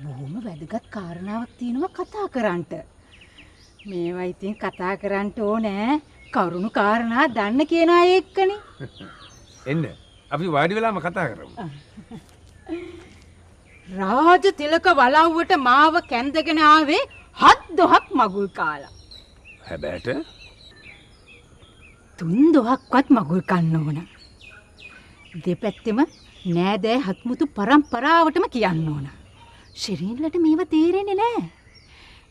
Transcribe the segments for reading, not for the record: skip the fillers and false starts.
බොහොම වැදගත් කාරණාවක් තියෙනවා කතා කරන්නට. මේවා ඉතින් කතා කරන්න ඕනේ කරුණු කාරණා දන්න කියන අය එක්කනේ. එන්න අපි වාඩි වෙලාම කතා කරමු. රාජ තිලක වලව්වට මාව කැඳගෙන ආවේ 7 දොහක් මගුල් කාලා. හැබැයිට 3 දොහක්වත් මගුල් කන්න ඕන. දෙපැත්තෙම නෑදෑ හත්මුතු පරම්පරාවටම කියන්න ඕන. ශිරීන්ලට මේව තේරෙන්නේ නෑ.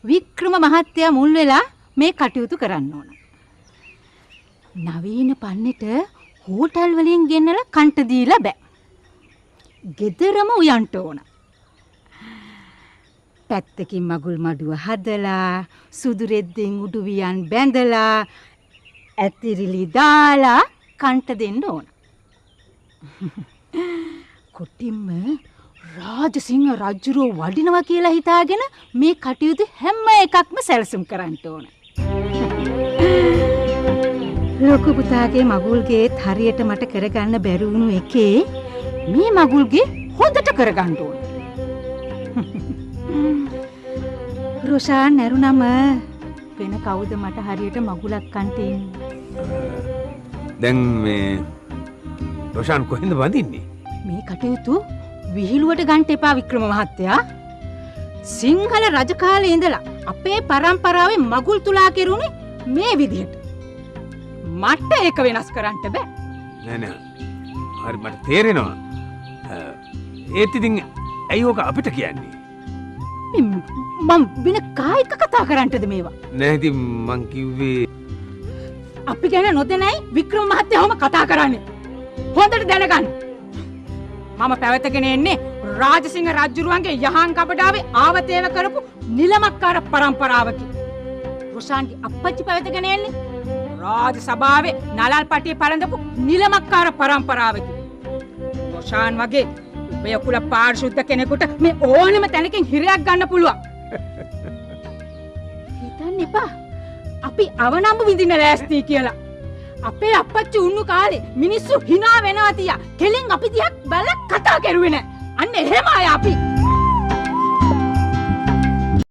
වික්‍රම මහත්තයා මුල් වෙලා මේ කටයුතු කරන්න ඕන. නවීන පන්නෙට හෝටල් වලින් ගෙන්නලා කන්ට දීලා බෑ. ගෙදරම උයන්ට ඕන. පැත්තකින් මගුල් මඩුව හදලා සුදු රෙද්දෙන් උඩුවියන් බැඳලා ඇතිරිලි දාලා කන්ට දෙන්න ඕන. කොටින්ම රාජසිංහ රජුරෝ වඩිනවා කියලා හිතාගෙන මේ කටයුතු හැම එකක්ම සැලසුම් කරන්න ඕන. ලොකු පුතාගේ මගුල්ගේත් හරියට මට කරගන්න බැරි වුණු එකේ මේ මගුල්ගේ හොඳට කරගන්න ඕන. රොෂාන් නැරුණම වෙන කවුද මට හරියට මගුලක් කන්ට ඉන්නේ? දැන් මේ රොෂාන් කොහෙන්ද වදින්නේ? මේ කටයුතු විහිළුවට ගන්න එපා වික්‍රම මහත්තයා. සිංහල රජ කාලේ ඉඳලා අපේ පරම්පරාවේ මගුල් තුලා කෙරුණේ මේ විදිහට. මට ඒක වෙනස් කරන්න බෑ. නෑ නෑ. හරි මට තේරෙනවා. ඒත් ඉතින් ඇයි ඕක අපිට කියන්නේ? මම වෙන කායික කතා කරන්නද මේවා? නෑ ඉතින් මං කිව්වේ අපි ගැන නොදැනයි වික්‍රම මහත්තයාම කතා කරන්නේ. හොඳට දැනගන්න. මම පැවතගෙන එන්නේ රාජසිංහ රජුරුවන්ගේ යහන් කපඩාවේ ආවතේව කරපු නිලමක්කාර පරම්පරාවකි. රොෂාන්ගේ අප්පච්චි පැවතගෙන එන්නේ රාජ සභාවේ නලල් පටියේ පළඳපු නිලමක්කාර පරම්පරාවකි. රොෂාන් වගේ ඔය කුල පාරිශුද්ධ කෙනෙකුට මේ ඕනෙම තැනකින් හිරයක් ගන්න පුළුවන්. හිතන්න එපා. අපි අවනම්බු විඳින්න ලෑස්ති කියලා. අපේ අප්පච්චි උන්නු කාලේ මිනිස්සු hina වෙනවා තියා. කෙලින් අපි දිහා බලලා කතා කරුවේ නෑ. අන්න එහෙම අය අපි.